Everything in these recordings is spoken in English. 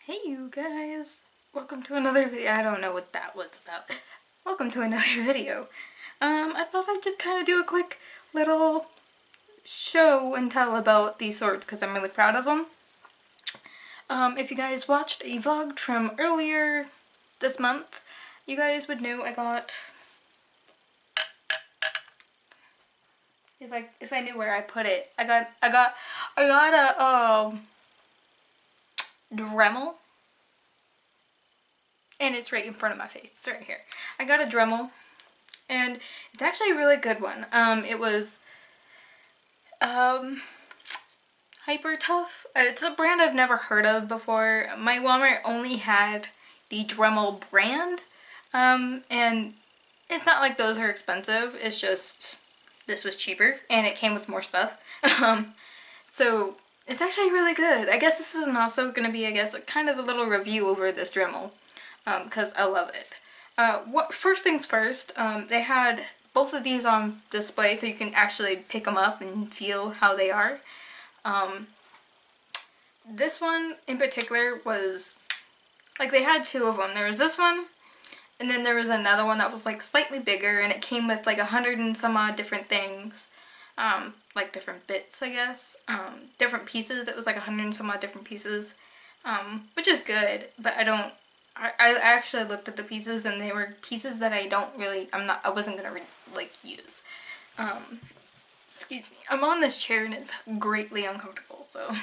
Hey you guys! Welcome to another video. I don't know what that was about. Welcome to another video. I thought I'd just kind of do a quick little show and tell about these swords because I'm really proud of them. If you guys watched a vlog from earlier this month, you guys would know I got... If I knew where I put it, I got a Dremel. And it's right in front of my face. It's right here. I got a Dremel, and it's actually a really good one. It was Hyper Tough. It's a brand I've never heard of before. My Walmart only had the Dremel brand, and it's not like those are expensive. It's just this was cheaper, and it came with more stuff. So it's actually really good. I guess this is also going to be, kind of a little review over this Dremel. Because I love it. First things first, they had both of these on display so you can actually pick them up and feel how they are. This one in particular was, they had two of them. There was this one, and then there was another one that was slightly bigger, and it came with 100 and some odd different things. Different bits, I guess. Different pieces. It was 100 and some odd different pieces. Which is good, but I actually looked at the pieces, and they were pieces that I wasn't gonna use. Excuse me. I'm on this chair and it's greatly uncomfortable, so.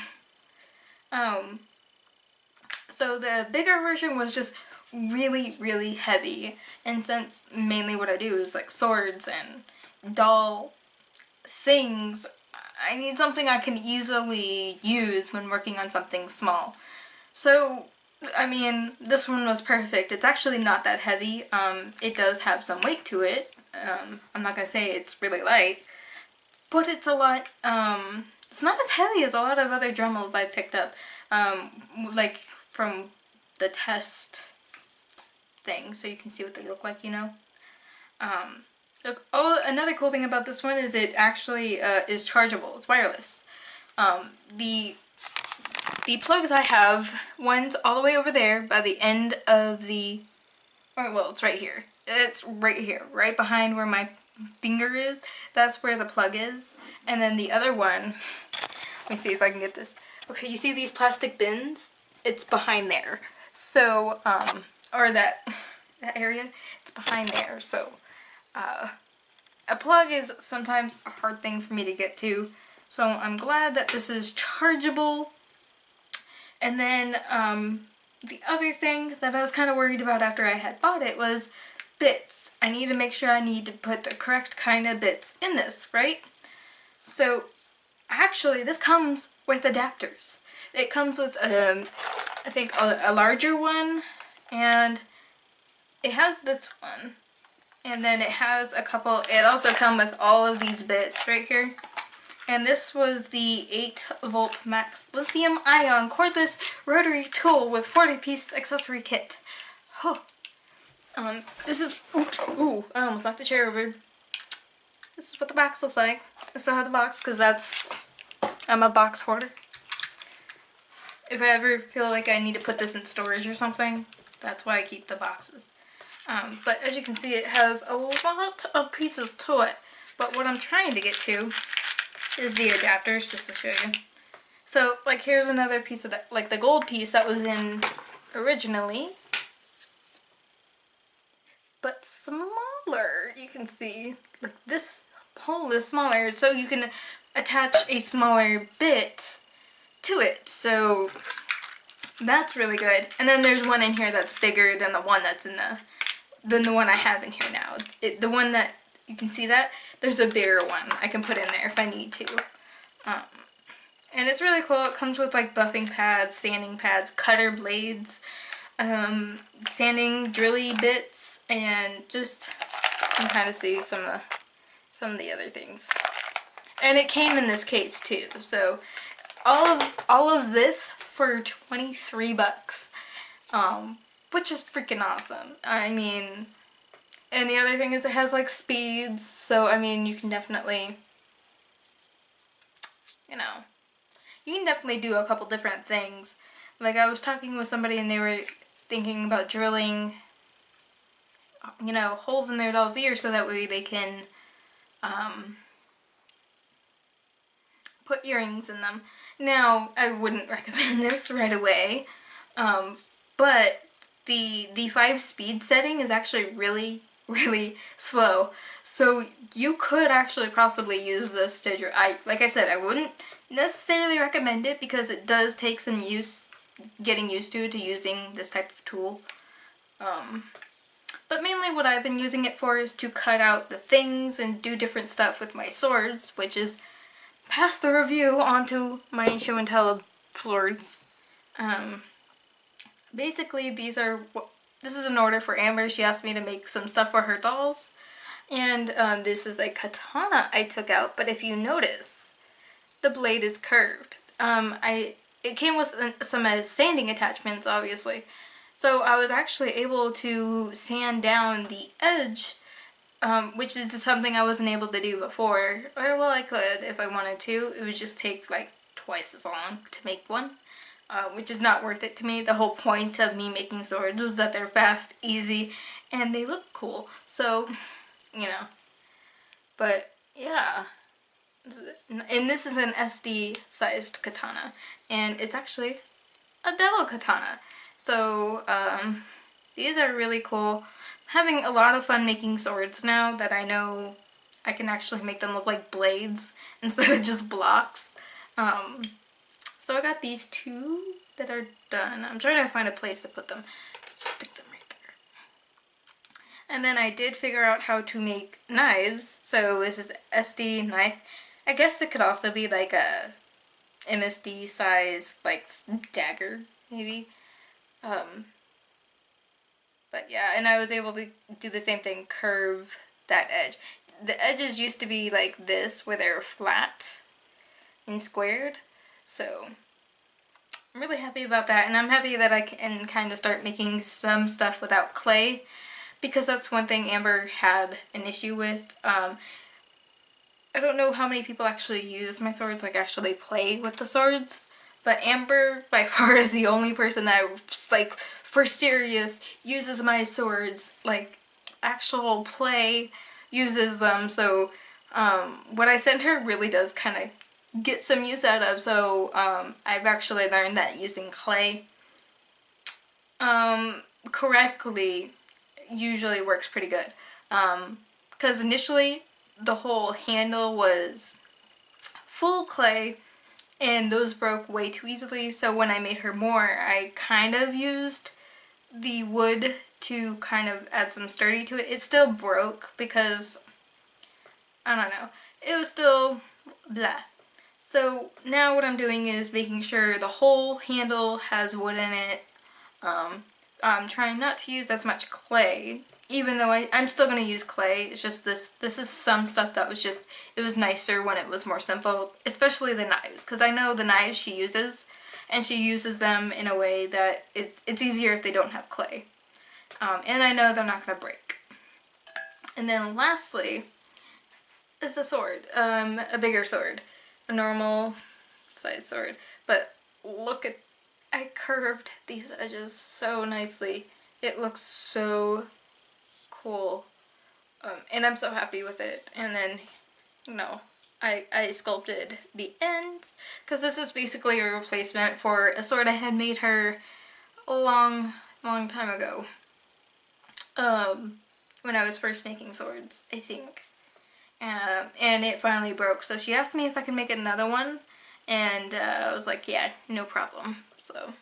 So the bigger version was just really, really heavy, and since mainly what I do is swords and dull things, I need something I can easily use when working on something small. So, I mean, this one was perfect. It's actually not that heavy. It does have some weight to it. I'm not gonna say it's really light, but it's a lot, it's not as heavy as a lot of other Dremels I picked up, from the test thing, so you can see what they look like, you know. Another cool thing about this one is it actually is chargeable. It's wireless. The plugs I have, one's all the way over there by the end of it's right here. It's right here, right behind where my finger is. That's where the plug is. And then the other one, let me see if I can get this. Okay, you see these plastic bins? It's behind there. So, or that area, it's behind there. So, a plug is sometimes a hard thing for me to get to. So I'm glad that this is chargeable. And then the other thing that I was kind of worried about after I had bought it was bits. I need to make sure I need to put the correct kind of bits in this, right? So actually this comes with adapters. It comes with I think a larger one, and it has this one, and then it has a couple. It also comes with all of these bits right here. And this was the 8-volt max lithium ion cordless rotary tool with 40-piece accessory kit. Oh. This is, ooh, I almost knocked the chair over. This is what the box looks like. I still have the box because I'm a box hoarder. If I ever feel like I need to put this in storage or something, that's why I keep the boxes. But as you can see, it has a lot of pieces to it. But what I'm trying to get to is the adapters, just to show you. So, here's another piece of that, the gold piece that was in originally, but smaller. You can see, this hole is smaller, so you can attach a smaller bit to it. So, that's really good. And then there's one in here that's bigger than the one that's than the one I have in here now. The one that, you can see that? There's a bigger one I can put in there if I need to. And it's really cool. It comes with buffing pads, sanding pads, cutter blades, sanding drilly bits, and just, you can kind of see some of the other things. And it came in this case too. So all of this for 23 bucks. Which is freaking awesome. I mean, and the other thing is it has speeds, so I mean you can definitely, you can definitely do a couple different things Like, I was talking with somebody and they were thinking about drilling, you know, holes in their doll's ears so that way they can put earrings in them. Now, I wouldn't recommend this right away, but the 5-speed setting is actually really, really slow. So you could actually possibly use this to drill. Like I said, I wouldn't necessarily recommend it because it does take some getting used to using this type of tool. But mainly what I've been using it for is to cut out the things and do different stuff with my swords, which is pass the review onto my show and tell swords. Basically, this is an order for Amber. She asked me to make some stuff for her dolls. And this is a katana I took out, but if you notice, the blade is curved. It came with some sanding attachments, obviously. So I was actually able to sand down the edge, which is something I wasn't able to do before. Or, well, I could if I wanted to. It would just take like twice as long to make one, which is not worth it to me. The whole point of me making swords was that they're fast, easy, and they look cool. So, you know. But, yeah. And this is an SD-sized katana. And it's actually a devil katana. So, these are really cool. I'm having a lot of fun making swords now that I know I can actually make them look like blades instead of just blocks. So I got these two that are done. I'm trying to find a place to put them. Just stick them right there. And then I did figure out how to make knives. So this is SD knife. I guess it could also be like a MSD size, like, dagger, maybe. But yeah, and I was able to do the same thing, curve that edge. The edges used to be like this, where they're flat and squared. So I'm really happy about that, and I'm happy that I can kind of start making some stuff without clay, because that's one thing Amber had an issue with. I don't know how many people actually use my swords, like actually play with the swords, but Amber by far is the only person that, like, for serious, uses my swords, like, actual play, uses them. So what I sent her really does kind of get some use out of. So I've actually learned that using clay correctly usually works pretty good. Because initially the whole handle was full clay and those broke way too easily, so when I made her more, I kind of used the wood to kind of add some sturdy to it. It still broke because, I don't know, it was still blah. So now what I'm doing is making sure the whole handle has wood in it. I'm trying not to use as much clay, even though I'm still going to use clay. It's just this is some stuff that was just, it was nicer when it was more simple, especially the knives, because I know the knives she uses, and she uses them in a way that it's easier if they don't have clay. And I know they're not going to break. And then lastly is a sword, a bigger sword, a normal size sword, but look at, I curved these edges so nicely. It looks so cool, and I'm so happy with it. And then, you know, I sculpted the ends, because this is basically a replacement for a sword I had made her a long time ago, when I was first making swords, I think, and it finally broke. So she asked me if I could make another one, and I was like, yeah, no problem. So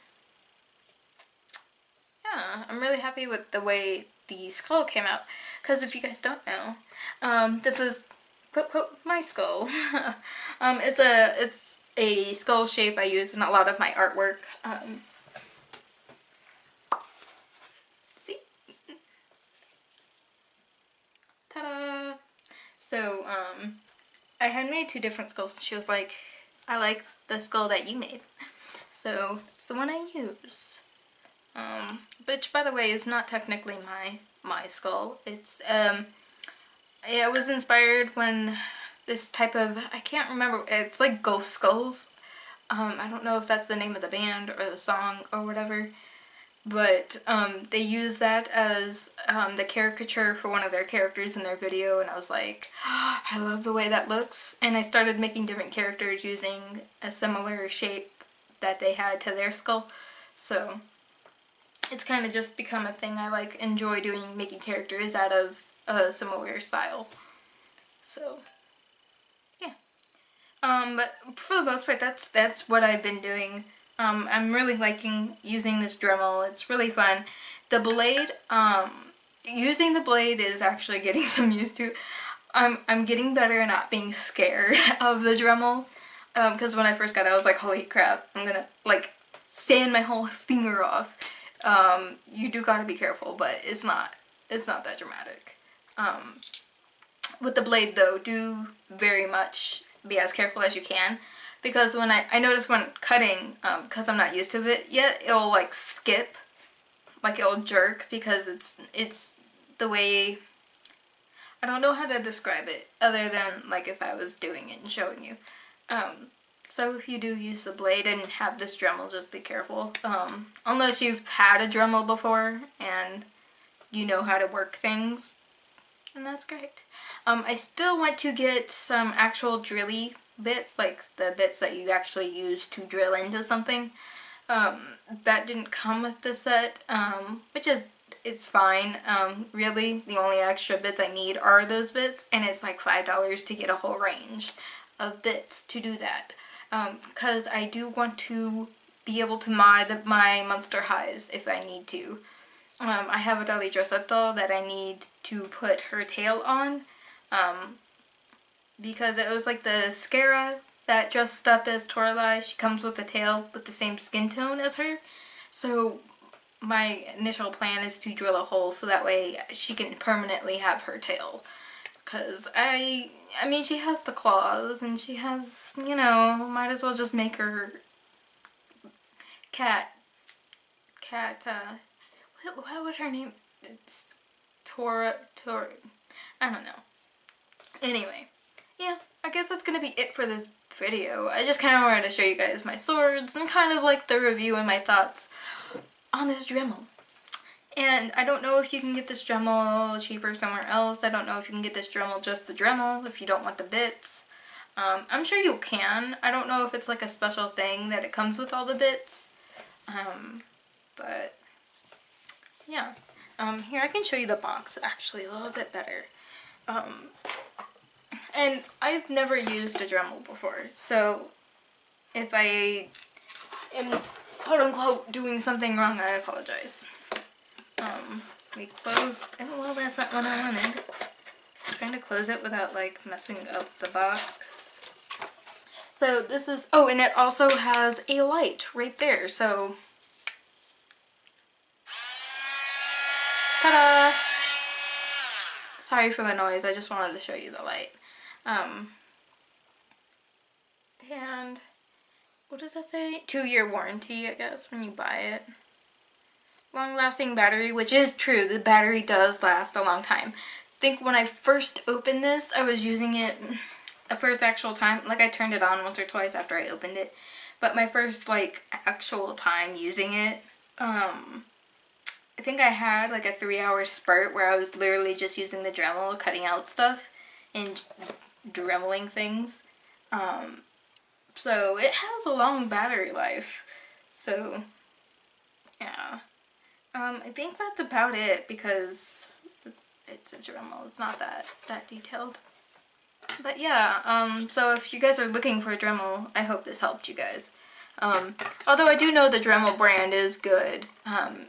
yeah, I'm really happy with the way the skull came out, because if you guys don't know, this is my skull. It's a skull shape I use in a lot of my artwork. See? Ta-da! So, I had made two different skulls, and she was like, I like the skull that you made. So, it's the one I use. Which, by the way, is not technically my skull. It's, it was inspired when this type of, I can't remember, it's like ghost skulls. I don't know if that's the name of the band or the song or whatever, but they use that as the caricature for one of their characters in their video, and I was like, oh, I love the way that looks. And I started making different characters using a similar shape that they had to their skull. So it's kind of just become a thing I like enjoy doing, making characters out of a similar style. So yeah. But for the most part, that's what I've been doing. I'm really liking using this Dremel. It's really fun. The blade, using the blade is actually getting some used to. I'm getting better at not being scared of the Dremel. Because when I first got it, I was like, holy crap, I'm gonna like sand my whole finger off. You do gotta be careful, but it's not that dramatic. With the blade though, do very much be as careful as you can, because when I notice when cutting, because I'm not used to it yet, it'll like skip, like it'll jerk, because it's the way, I don't know how to describe it other than like if I was doing it and showing you. So if you do use the blade and have this Dremel, just be careful. Unless you've had a Dremel before and you know how to work things, and that's great. I still want to get some actual drilly bits, like the bits that you actually use to drill into something. That didn't come with the set, which is, it's fine. Really, the only extra bits I need are those bits, and it's like $5 to get a whole range of bits to do that. Because I do want to be able to mod my Monster Highs if I need to. I have a dolly dress-up doll that I need to put her tail on, because it was like the Scara that dressed up as Toralei. She comes with a tail with the same skin tone as her. So my initial plan is to drill a hole so that way she can permanently have her tail. Because I mean, she has the claws and she has, you know, might as well just make her cat, what would her name, it's Tora, I don't know. Anyway, yeah, I guess that's gonna be it for this video. I just kind of wanted to show you guys my swords and kind of like the review and my thoughts on this Dremel. And I don't know if you can get this Dremel cheaper somewhere else. I don't know if you can get this Dremel, just the Dremel, if you don't want the bits. I'm sure you can. I don't know if it's like a special thing that it comes with all the bits. But yeah. Here, I can show you the box actually a little bit better. And I've never used a Dremel before, so if I am quote-unquote doing something wrong, I apologize. We close, oh well, that's not what I wanted. I'm trying to close it without like messing up the box. So this is, oh, and it also has a light right there, so ta-da! Sorry for the noise, I just wanted to show you the light. And what does that say? 2-year warranty, I guess, when you buy it. Long-lasting battery, which is true, the battery does last a long time. I think when I first opened this, I was using it the first actual time, like I turned it on once or twice after I opened it, but my first like actual time using it, I think I had like a 3-hour spurt where I was literally just using the Dremel, cutting out stuff and dremeling things. So it has a long battery life. So yeah. I think that's about it because it's a Dremel. It's not that detailed. But yeah, so if you guys are looking for a Dremel, I hope this helped you guys. Although I do know the Dremel brand is good.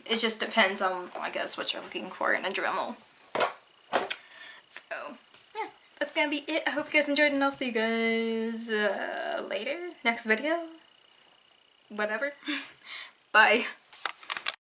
It just depends on, I guess, what you're looking for in a Dremel. So, yeah, that's gonna be it. I hope you guys enjoyed, and I'll see you guys later. Next video. Whatever. Bye.